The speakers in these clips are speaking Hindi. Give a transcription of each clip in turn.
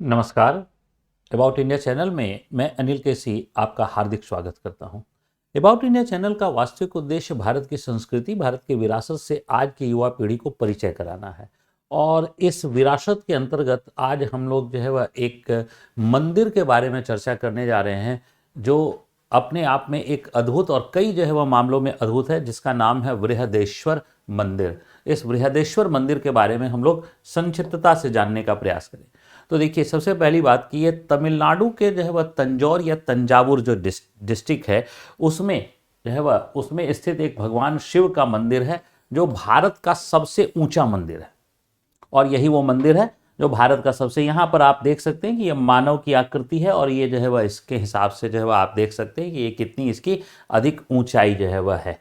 नमस्कार। अबाउट इंडिया चैनल में मैं अनिल केसी आपका हार्दिक स्वागत करता हूं। अबाउट इंडिया चैनल का वास्तविक उद्देश्य भारत की संस्कृति, भारत की विरासत से आज की युवा पीढ़ी को परिचय कराना है। और इस विरासत के अंतर्गत आज हम लोग जो है वह एक मंदिर के बारे में चर्चा करने जा रहे हैं, जो अपने आप में एक अद्भुत और कई जो है वह मामलों में अद्भुत है, जिसका नाम है बृहदेश्वर मंदिर। इस बृहदेश्वर मंदिर के बारे में हम लोग संक्षिप्तता से जानने का प्रयास करें। तो देखिए, सबसे पहली बात कि ये तमिलनाडु के जो है वह तंजौर या तंजावुर जो डिस्ट्रिक्ट है, उसमें जो है वह उसमें स्थित एक भगवान शिव का मंदिर है, जो भारत का सबसे ऊंचा मंदिर है। और यही वो मंदिर है जो भारत का सबसे, यहाँ पर आप देख सकते हैं कि ये मानव की आकृति है, और ये जो है वह इसके हिसाब से जो है वह आप देख सकते हैं कि ये कितनी इसकी अधिक ऊंचाई जो है वह है।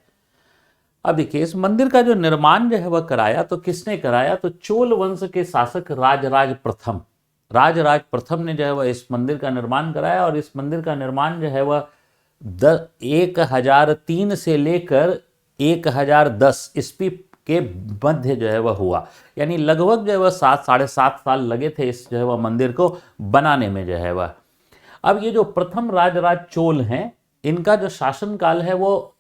अब देखिए, इस मंदिर का जो निर्माण जो है वह कराया, तो किसने कराया? तो चोल वंश के शासक राजराज प्रथम ने जो है वह इस मंदिर का निर्माण कराया। और इस मंदिर का निर्माण जो है वह 1003 से लेकर 1010 ईस्वी के मध्य जो है वह हुआ। यानी लगभग जो है वह 7-7.5 साल लगे थे इस जो है वह मंदिर को बनाने में जो है वह। अब ये जो प्रथम राजराज चोल हैं, इनका जो शासनकाल है वो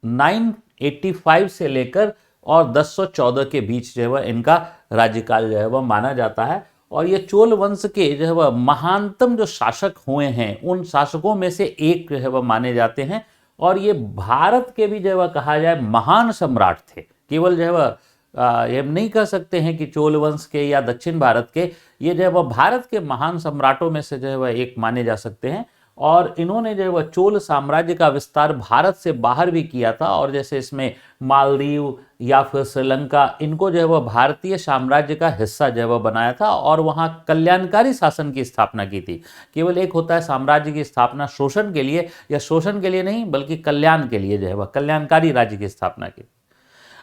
985 से लेकर और 1014 के बीच जो है वह इनका राज्यकाल जो है वह माना जाता है। और ये चोल वंश के जो है वह महानतम जो शासक हुए हैं, उन शासकों में से एक जो है वह माने जाते हैं। और ये भारत के भी जो है वह कहा जाए महान सम्राट थे। केवल जो है वह ये नहीं कह सकते हैं कि चोल वंश के या दक्षिण भारत के, ये जो है वह भारत के महान सम्राटों में से जो है वह एक माने जा सकते हैं। और इन्होंने जो है वह चोल साम्राज्य का विस्तार भारत से बाहर भी किया था। और जैसे इसमें मालदीव या फिर श्रीलंका, इनको जो है वह भारतीय साम्राज्य का हिस्सा जो है वह बनाया था, और वहाँ कल्याणकारी शासन की स्थापना की थी। केवल एक होता है साम्राज्य की स्थापना शोषण के लिए, या शोषण के लिए नहीं बल्कि कल्याण के लिए जो है वह कल्याणकारी राज्य की स्थापना की।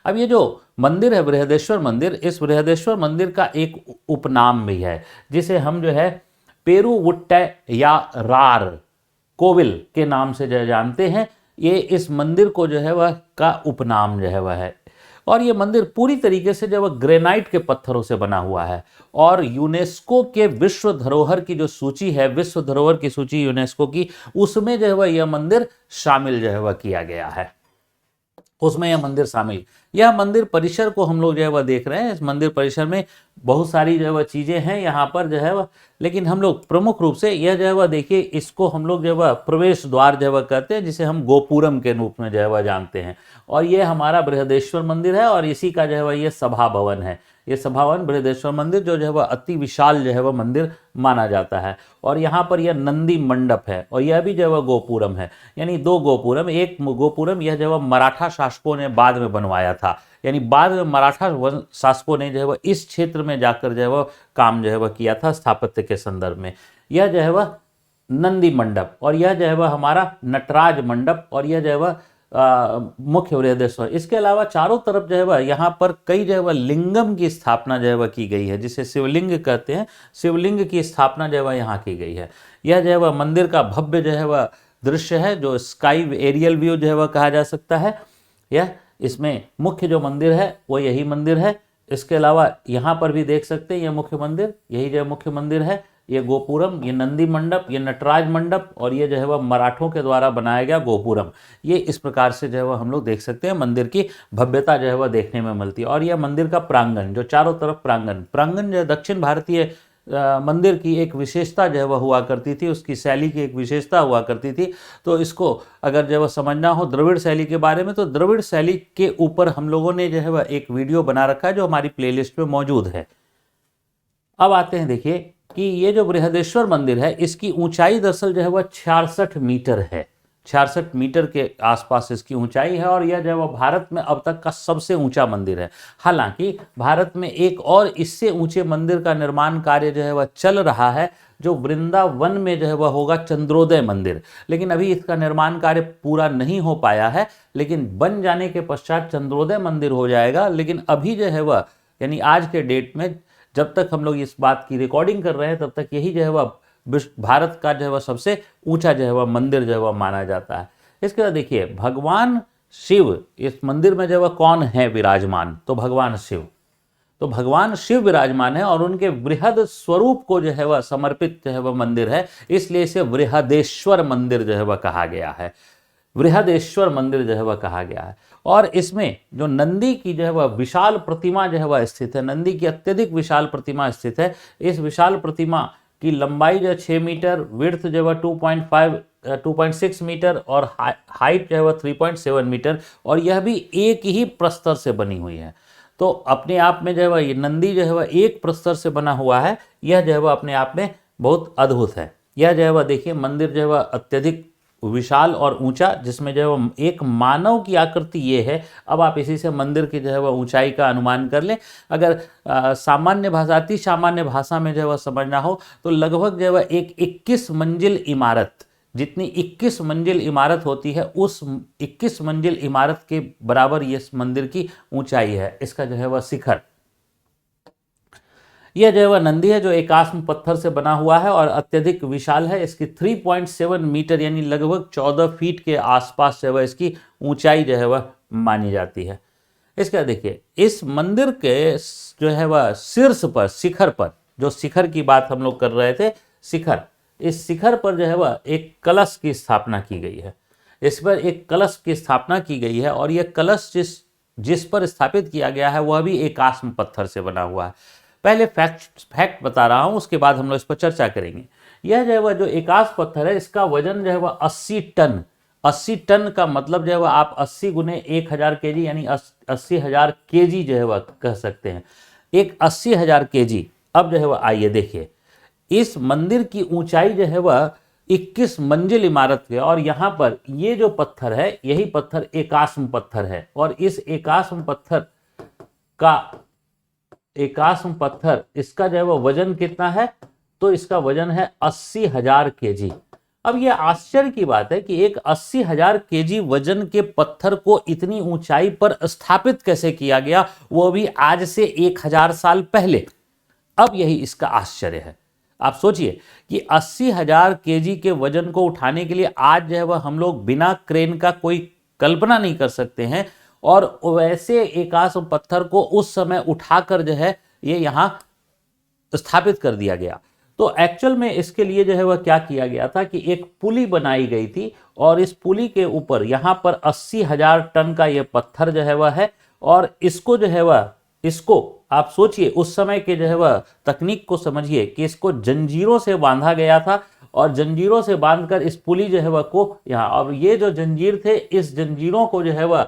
अब ये जो मंदिर है बृहदेश्वर मंदिर, इस बृहदेश्वर मंदिर का एक उपनाम भी है, जिसे हम जो है पेरुवुट्टै या रार कोविल के नाम से जो जानते हैं। ये इस मंदिर को जो है वह का उपनाम जो है वह है। और ये मंदिर पूरी तरीके से जो वह ग्रेनाइट के पत्थरों से बना हुआ है। और यूनेस्को के विश्व धरोहर की जो सूची है, विश्व धरोहर की सूची यूनेस्को की, उसमें जो है वह यह मंदिर शामिल जो है वह किया गया है, उसमें यह मंदिर शामिल। यह मंदिर परिसर को हम लोग जो है वह देख रहे हैं। इस मंदिर परिसर में बहुत सारी जो है वह चीज़ें हैं यहाँ पर जो है वह, लेकिन हम लोग प्रमुख रूप से यह जो है वह देखिए, इसको हम लोग जो है वह प्रवेश द्वार जो है वह कहते हैं, जिसे हम गोपुरम के रूप में जो है वह जानते हैं। और ये हमारा बृहदेश्वर मंदिर है, और इसी का जो है वह ये सभा भवन है। ये सभा भवन बृहदेश्वर मंदिर जो है वह अति विशाल जो है वह मंदिर माना जाता है। और यहाँ पर यह नंदी मंडप है, और यह भी जो है वह गोपुरम है। यानी दो गोपुरम, एक गोपुरम यह जो है वह मराठा शासकों ने बाद में बनवाया था। यानी बाद में मराठा शासकों ने जो है वह इस क्षेत्र में जाकर जो है वह काम जो है वह किया था स्थापत्य के संदर्भ में। यह जो है वह नंदी मंडप, और यह जो है वह हमारा नटराज मंडप, और यह जो है वह मुख्य बृहदेश्वर। इसके अलावा चारों तरफ जो है वह यहाँ पर कई जो है वह लिंगम की स्थापना जो है वह की गई है, जिसे शिवलिंग कहते हैं। शिवलिंग की स्थापना जो है वह यहाँ की गई है। यह जो है वह मंदिर का भव्य जो है वह दृश्य है, जो स्काई एरियल व्यू जो है वह कहा जा सकता है। यह इसमें मुख्य जो मंदिर है वो यही मंदिर है। इसके अलावा यहाँ पर भी देख सकते हैं, यह मुख्य मंदिर, यही जो मुख्य मंदिर है। ये गोपुरम, ये नंदी मंडप, ये नटराज मंडप, और ये जो है वह मराठों के द्वारा बनाया गया गोपुरम। ये इस प्रकार से जो है वह हम लोग देख सकते हैं, मंदिर की भव्यता जो है वह देखने में मिलती है। और यह मंदिर का प्रांगण, जो चारों तरफ प्रांगण जो है दक्षिण भारतीय मंदिर की एक विशेषता जो है वह हुआ करती थी, उसकी शैली की एक विशेषता हुआ करती थी। तो इसको अगर जो है समझना हो द्रविड़ शैली के बारे में, तो द्रविड़ शैली के ऊपर हम लोगों ने जो है वह एक वीडियो बना रखा है, जो हमारी प्लेलिस्ट में मौजूद है। अब आते हैं, देखिए कि ये जो बृहदेश्वर मंदिर है, इसकी ऊंचाई दरअसल जो है वह 66 मीटर है। 66 मीटर के आसपास इसकी ऊंचाई है, और यह जो है वह भारत में अब तक का सबसे ऊंचा मंदिर है। हालांकि भारत में एक और इससे ऊंचे मंदिर का निर्माण कार्य जो है वह चल रहा है, जो वृंदावन में जो है वह होगा चंद्रोदय मंदिर। लेकिन अभी इसका निर्माण कार्य पूरा नहीं हो पाया है, लेकिन बन जाने के पश्चात चंद्रोदय मंदिर हो जाएगा। लेकिन अभी जो है वह, यानी आज के डेट में जब तक हम लोग इस बात की रिकॉर्डिंग कर रहे हैं, तब तक यही जो है वह भारत का जो है वह सबसे ऊंचा जो है वह मंदिर जो है वह माना जाता है। इसके बाद देखिए, भगवान शिव इस मंदिर में जो है वह कौन है विराजमान? तो भगवान शिव। तो भगवान शिव विराजमान है और उनके बृहद स्वरूप को जो है वह समर्पित जो है वह मंदिर है, इसलिए इसे बृहदेश्वर मंदिर जो है वह कहा गया है। बृहदेश्वर मंदिर जो है वह कहा गया है। और इसमें जो नंदी की जो है वह विशाल प्रतिमा जो है वह स्थित है, नंदी की अत्यधिक विशाल प्रतिमा स्थित है। इस विशाल प्रतिमा की लंबाई जो है 6 मीटर, विड्थ जो है 2.6 मीटर और हाइट जो है वह 3.7 मीटर, और यह भी एक ही प्रस्तर से बनी हुई है। तो अपने आप में जो है वह ये नंदी जो है वह एक प्रस्तर से बना हुआ है, यह जो है वह अपने आप में बहुत अद्भुत है। यह जो है वह देखिए मंदिर जो है वह अत्यधिक विशाल और ऊंचा, जिसमें जो है वो एक मानव की आकृति ये है। अब आप इसी से मंदिर की जो है वह ऊंचाई का अनुमान कर लें। अगर सामान्य भाषा, अति सामान्य भाषा में जो है वह समझना हो तो लगभग जो है वह एक 21 मंजिल इमारत, जितनी 21 मंजिल इमारत होती है उस 21 मंजिल इमारत के बराबर ये मंदिर की ऊंचाई है। इसका जो है वह शिखर, यह जो है वह नंदी है जो एकाश्म पत्थर से बना हुआ है और अत्यधिक विशाल है। इसकी 3.7 मीटर यानी लगभग 14 फीट के आसपास जो है इसकी ऊंचाई जो है वह मानी जाती है। इसका देखिए इस मंदिर के जो है वह शीर्ष पर, शिखर पर, जो शिखर की बात हम लोग कर रहे थे, शिखर, इस शिखर पर जो है वह एक कलश की स्थापना की गई है। इस पर एक कलश की स्थापना की गई है और यह कलश जिस पर स्थापित किया गया है वह भी एकाश्म पत्थर से बना हुआ है। पहले फैक्ट बता रहा हूं, उसके बाद हम लोग इस पर चर्चा करेंगे। यह जो है वह जो एकाश पत्थर है इसका वजन जो है वह 80 टन, 80 टन का मतलब जो है वह आप 80 गुने 1000 केजी यानी 80,000 केजी जो है वह कह सकते हैं, एक 80,000 केजी। अब जो है वह आइए देखिए, इस मंदिर की ऊंचाई जो है वह 21 मंजिल इमारत है और यहाँ पर ये जो पत्थर है यही पत्थर एकाश्म पत्थर है। और इस एकाश्म पत्थर इसका जो है वह वजन कितना है, तो इसका वजन है 80,000 केजी। अब यह आश्चर्य की बात है कि एक 80,000 केजी वजन के पत्थर को इतनी ऊंचाई पर स्थापित कैसे किया गया, वो भी आज से 1000 साल पहले। अब यही इसका आश्चर्य है। आप सोचिए कि 80,000 केजी के वजन को उठाने के लिए आज जो है वह हम लोग बिना क्रेन का कोई कल्पना नहीं कर सकते हैं, और वैसे एकाश्म पत्थर को उस समय उठाकर जो है ये यहाँ स्थापित कर दिया गया। तो एक्चुअल में इसके लिए जो है वह क्या किया गया था कि एक पुली बनाई गई थी और इस पुली के ऊपर यहाँ पर 80,000 टन का ये पत्थर जो है वह है, और इसको जो है वह, इसको आप सोचिए उस समय के जो है वह तकनीक को समझिए कि इसको जंजीरों से बांधा गया था और जंजीरों से बांधकर इस पुली जो है वह को यहाँ, और ये जो जंजीर थे इस जंजीरों को जो है वह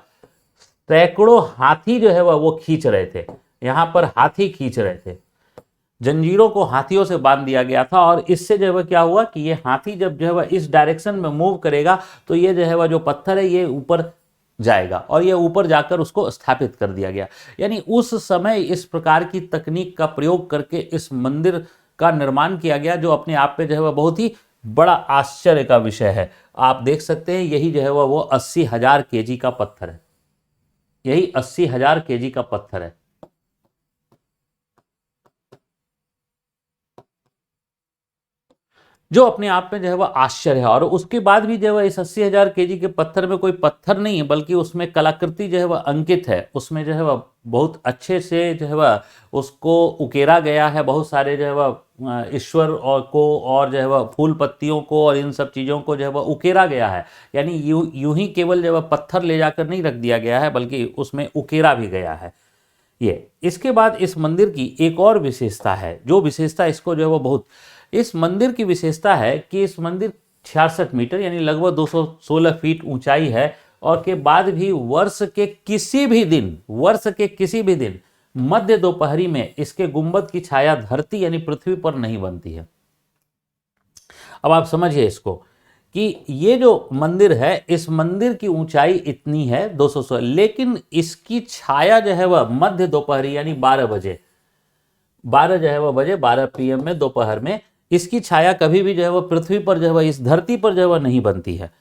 सैकड़ों हाथी जो है वह वो खींच रहे थे। यहाँ पर हाथी खींच रहे थे, जंजीरों को हाथियों से बांध दिया गया था। और इससे जो है वह क्या हुआ कि ये हाथी जब जो है वह इस डायरेक्शन में मूव करेगा तो ये जो है वह जो पत्थर है ये ऊपर जाएगा और ये ऊपर जाकर उसको स्थापित कर दिया गया। यानी उस समय इस प्रकार की तकनीक का प्रयोग करके इस मंदिर का निर्माण किया गया, जो अपने आप में जो है वह बहुत ही बड़ा आश्चर्य का विषय है। आप देख सकते हैं यही जो है वह वो 80,000 केजी का पत्थर है, यही 80,000 केजी का पत्थर है। जो अपने आप में जो है वह आश्चर्य है। और उसके बाद भी जो है इस 80,000 केजी के पत्थर में कोई पत्थर नहीं है, बल्कि उसमें कलाकृति जो है वह अंकित है। उसमें जो है वह बहुत अच्छे से जो है वह उसको उकेरा गया है, बहुत सारे जो है वह ईश्वर और जो है वह फूल पत्तियों को और इन सब चीज़ों को जो है वह उकेरा गया है। यानी यूं ही केवल जो है पत्थर ले जाकर नहीं रख दिया गया है, बल्कि उसमें उकेरा भी गया है ये। इसके बाद इस मंदिर की एक और विशेषता है, जो विशेषता इसको जो है वो बहुत, इस मंदिर की विशेषता है कि इस मंदिर 66 मीटर यानी लगभग 216 फीट ऊंचाई है, और के बाद भी वर्ष के किसी भी दिन मध्य दोपहरी में इसके गुंबद की छाया धरती यानी पृथ्वी पर नहीं बनती है। अब आप समझिए इसको कि ये जो मंदिर है, इस मंदिर की ऊंचाई इतनी है 216, लेकिन इसकी छाया जो है वह मध्य दोपहरी यानी 12 PM में, दोपहर में इसकी छाया कभी भी जो है वह पृथ्वी पर जो है वह, इस धरती पर जो है वह नहीं बनती है।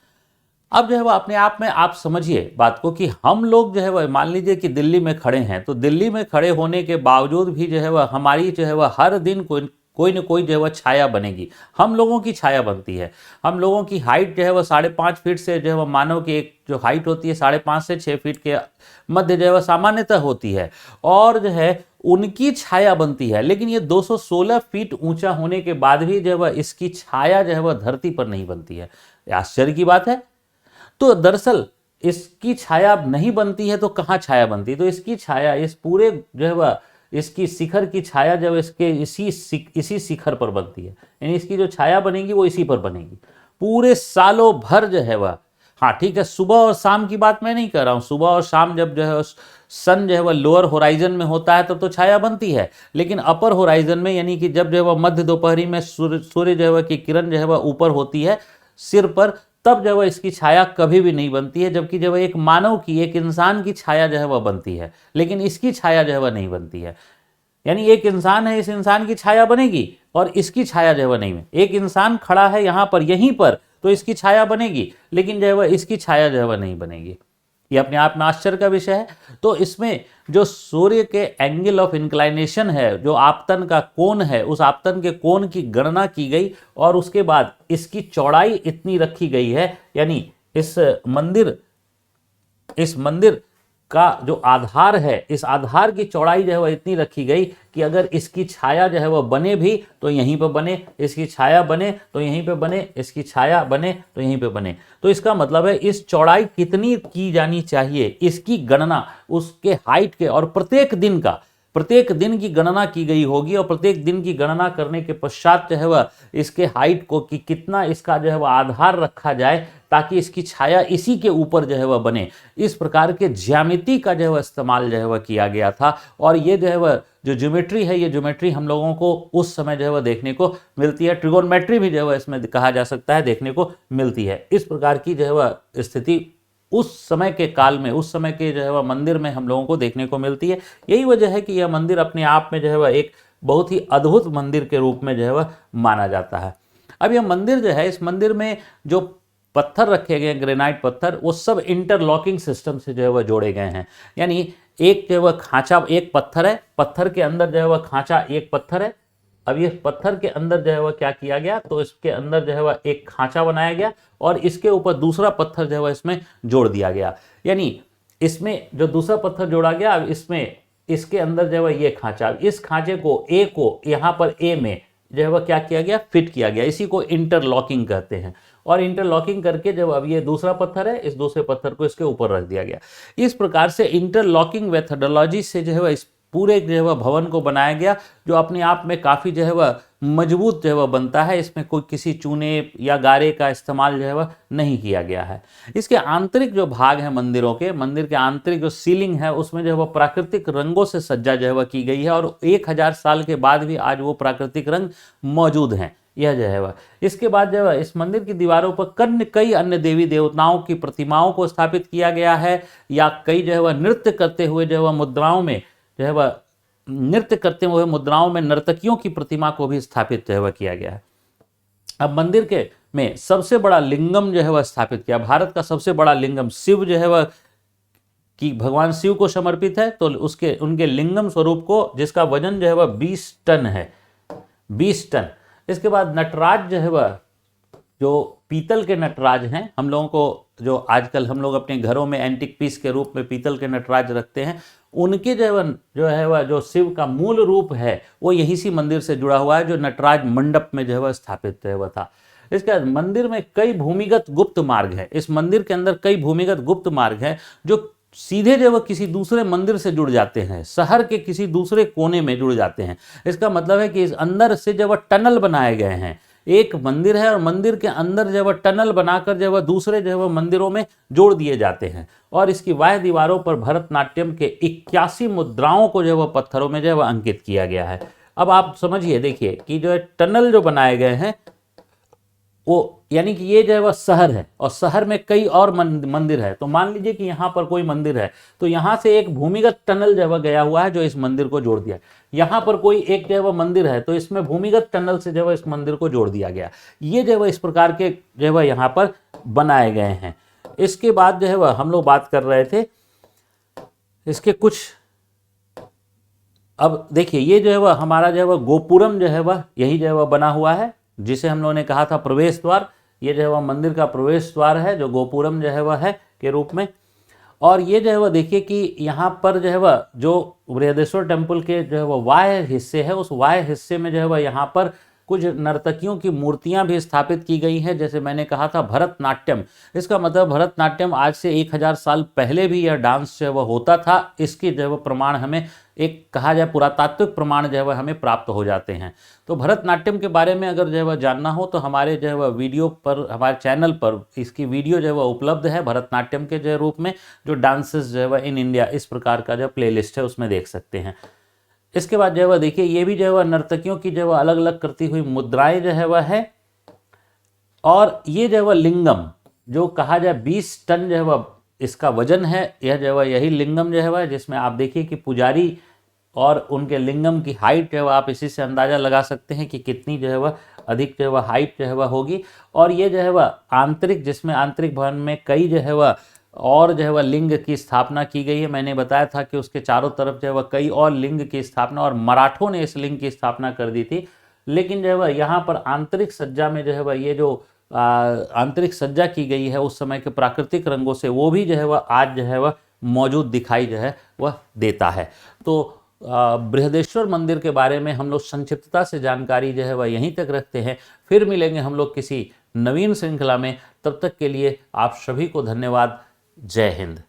अब जो है वह अपने आप में आप समझिए बात को कि हम लोग जो है वह मान लीजिए कि दिल्ली में खड़े हैं, तो दिल्ली में खड़े होने के बावजूद भी जो है वह हमारी जो है वह हर दिन कोई न कोई जो है वह छाया बनेगी। हम लोगों की छाया बनती है। हम लोगों की हाइट जो है वह 5.5 फीट से जो है वह मानव की एक जो हाइट होती है 5.5 से 6 फीट के मध्य जो है वह सामान्यतः होती है, और जो है उनकी छाया बनती है। लेकिन ये 216 फीट ऊंचा होने के बाद भी जो है वह इसकी छाया जो है वह धरती पर नहीं बनती है। आश्चर्य की बात है। तो दरअसल इसकी छाया नहीं बनती है तो कहाँ छाया बनती है? तो इसकी छाया इस पूरे जो है वह इसकी शिखर की छाया जब इसके इसी शिखर पर बनती है, यानी इसकी जो छाया बनेगी वो इसी पर बनेगी पूरे सालों भर जो है वह। हाँ ठीक है, सुबह और शाम की बात मैं नहीं कर रहा हूँ। सुबह और शाम जब जो है सन जो है वह लोअर होराइजन में होता है तब तो छाया बनती है, लेकिन अपर होराइजन में यानी कि जब जो है वह मध्य दोपहरी में सूर्य जो है वह की किरण जो है वह ऊपर होती है सिर पर, तब जो है इसकी छाया कभी भी नहीं बनती है। जबकि जब एक मानव की, एक इंसान की छाया जो है वह बनती है, लेकिन इसकी छाया जो है वह नहीं बनती है। यानी एक इंसान है, इस इंसान की छाया बनेगी और इसकी छाया जो है वह नहीं। एक इंसान खड़ा है यहां पर, यहीं पर, तो इसकी छाया बनेगी, लेकिन जो है वह इसकी छाया जो है वह नहीं बनेगी। ये अपने आप में आश्चर्य का विषय है। तो इसमें जो सूर्य के एंगल ऑफ इंक्लाइनेशन है, जो आपतन का कोण है, उस आपतन के कोण की गणना की गई और उसके बाद इसकी चौड़ाई इतनी रखी गई है, यानी इस मंदिर का जो आधार है, इस आधार की चौड़ाई जो है वह इतनी रखी गई कि अगर इसकी छाया जो है वह बने भी तो यहीं पर बने, इसकी छाया बने तो यहीं पे बने, इसकी छाया बने तो यहीं पे बने। तो इसका मतलब है इस चौड़ाई कितनी की जानी चाहिए, इसकी गणना उसके हाइट के और प्रत्येक दिन की गणना की गई होगी, और प्रत्येक दिन की गणना करने के पश्चात जो है वह इसके हाइट को कि कितना इसका जो है वह आधार रखा जाए ताकि इसकी छाया इसी के ऊपर जो है वह बने। इस प्रकार के ज्यामिति का जो है वह इस्तेमाल जो है वह किया गया था। और ये जो है वह जो ज्योमेट्री है, ये ज्योमेट्री हम लोगों को उस समय जो है वह देखने को मिलती है। ट्रिगोनोमेट्री भी जो है वह इसमें कहा जा सकता है, देखने को मिलती है। इस प्रकार की जो है वह स्थिति उस समय के काल में, उस समय के जो है वह मंदिर में हम लोगों को देखने को मिलती है। यही वजह है कि यह मंदिर अपने आप में जो है वह एक बहुत ही अद्भुत मंदिर के रूप में जो है वह माना जाता है। अब यह मंदिर जो है, इस मंदिर में जो पत्थर रखे गए, ग्रेनाइट पत्थर, वो सब इंटरलॉकिंग सिस्टम से जो है वह जोड़े गए हैं। यानी एक जो है वह खांचा, एक पत्थर है, पत्थर के अंदर जो है वह खांचा एक पत्थर है। अब ये पत्थर के अंदर जो है वह क्या किया गया, तो इसके अंदर जो है वह एक खांचा बनाया गया और इसके ऊपर दूसरा पत्थर जो है वह इसमें जोड़ दिया गया। यानी इसमें जो दूसरा पत्थर जोड़ा गया, अब इसमें इसके अंदर जो है वह ये खांचा, इस खांचे को ए को यहाँ पर ए में जो है वह क्या किया गया, फिट किया गया। इसी को इंटरलॉकिंग कहते हैं। और इंटरलॉकिंग करके जब अब ये दूसरा पत्थर है, इस दूसरे पत्थर को इसके ऊपर रख दिया गया। इस प्रकार से इंटरलॉकिंग मेथोडोलॉजी से जो है वह इस पूरे जो है वह भवन को बनाया गया, जो अपने आप में काफ़ी जो है वह मजबूत जो है वह बनता है। इसमें कोई किसी चूने या गारे का इस्तेमाल जो है वह नहीं किया गया है। इसके आंतरिक जो भाग है मंदिरों के, मंदिर के आंतरिक जो सीलिंग है, उसमें जो है वह प्राकृतिक रंगों से सज्जा जो है वह की गई है और 1000 साल के बाद भी आज वो प्राकृतिक रंग मौजूद हैं। यह जो है वह, इसके बाद जो है इस मंदिर की दीवारों पर कई अन्य देवी देवताओं की प्रतिमाओं को स्थापित किया गया है, या कई जो है वह नृत्य करते हुए जो है वह मुद्राओं में जो है वह नृत्य करते हुए मुद्राओं में नर्तकियों की प्रतिमा को भी स्थापित जो है वह किया गया है। अब मंदिर के में सबसे बड़ा लिंगम जो है वह स्थापित किया। भारत का सबसे बड़ा लिंगम शिव जो है वह कि भगवान शिव को समर्पित है, तो उनके लिंगम स्वरूप को, जिसका वजन जो है वह 20 टन है, 20 टन। इसके बाद नटराज जो है वह, जो पीतल के नटराज हैं, हम लोगों को जो आजकल हम लोग अपने घरों में एंटिक पीस के रूप में पीतल के नटराज रखते हैं, उनके जो शिव का मूल रूप है वो यहीं सी मंदिर से जुड़ा हुआ है, जो नटराज मंडप में जो है वह स्थापित जो है वह था। इसके बाद मंदिर में कई भूमिगत गुप्त मार्ग है। इस मंदिर के अंदर कई भूमिगत गुप्त मार्ग हैं जो सीधे जो वह किसी दूसरे मंदिर से जुड़ जाते हैं, शहर के किसी दूसरे कोने में जुड़ जाते हैं। इसका मतलब है कि इस अंदर से जब वह टनल बनाए गए हैं, एक मंदिर है और मंदिर के अंदर जो है टनल बनाकर जो है दूसरे जो है मंदिरों में जोड़ दिए जाते हैं। और इसकी बाह्य दीवारों पर भरतनाट्यम के 81 मुद्राओं को जो है पत्थरों में जो है अंकित किया गया है। अब आप समझिए, देखिए कि जो है टनल जो बनाए गए हैं वो, यानी कि ये जो है वह शहर है और शहर में कई और मंदिर है। तो मान लीजिए कि यहाँ पर कोई मंदिर है, तो यहाँ से एक भूमिगत टनल जो है वह गया हुआ है जो इस मंदिर को जोड़ दिया। यहाँ पर कोई एक जो है वह मंदिर है, तो इसमें भूमिगत टनल से जो है इस मंदिर को जोड़ दिया गया। ये जो है वह इस प्रकार के जो है वह यहाँ पर बनाए गए हैं। इसके बाद जो है वह हम लोग बात कर रहे थे इसके कुछ अब देखिए ये जो है वह हमारा जो है वह गोपुरम जो है वह यही जो है वह बना हुआ है, जिसे हम लोगों ने कहा था प्रवेश द्वार। ये जो है वह मंदिर का प्रवेश द्वार है, जो गोपुरम जो है वह है के रूप में। और ये जो है वह देखिए कि यहाँ पर जो है वह जो बृहदेश्वर टेम्पल के जो है वह वाह्य हिस्से है, उस वाह्य हिस्से में जो है वह यहाँ पर कुछ नर्तकियों की मूर्तियां भी स्थापित की गई हैं। जैसे मैंने कहा था भरतनाट्यम, इसका मतलब भरतनाट्यम आज से 1000 साल पहले भी यह डांस जो है वह होता था। इसकी जो है वह प्रमाण हमें एक कहा जाए पुरातात्विक प्रमाण जो है वह हमें प्राप्त हो जाते हैं। तो भरतनाट्यम के बारे में अगर जो है वह जानना हो तो हमारे जो है वह वीडियो पर, हमारे चैनल पर इसकी वीडियो जो है वह उपलब्ध है भरतनाट्यम के जो रूप में, जो डांसेस जो है वह इन इंडिया, इस प्रकार का जो प्लेलिस्ट है उसमें देख सकते हैं। इसके बाद जो है वह देखिए ये भी जो है वह नर्तकियों की जो है वह अलग अलग करती हुई मुद्राएं जो है वह है। और ये जो है वह लिंगम, जो कहा जाए 20 टन जो है वह इसका वजन है, यह जो है वह यही लिंगम जो है वह, जिसमें आप देखिए कि पुजारी और उनके लिंगम की हाइट जो है वह आप इसी से अंदाजा लगा सकते हैं कि कितनी जो है वह अधिक जो है वह हाइट जो है वह होगी। और ये जो है वह आंतरिक, जिसमें आंतरिक भवन में कई जो है वह और जो है वह लिंग की स्थापना की गई है। मैंने बताया था कि उसके चारों तरफ जो है वह कई और लिंग की स्थापना, और मराठों ने इस लिंग की स्थापना कर दी थी। लेकिन जो है वह यहाँ पर आंतरिक सज्जा में जो है वह ये जो आंतरिक सज्जा की गई है उस समय के प्राकृतिक रंगों से, वो भी जो है वह आज जो है वह मौजूद दिखाई जो है वह देता है। तो बृहदेश्वर मंदिर के बारे में हम लोग संक्षिप्तता से जानकारी जो है वह यहीं तक रखते हैं। फिर मिलेंगे हम लोग किसी नवीन श्रृंखला में, तब तक के लिए आप सभी को धन्यवाद। जय हिंद।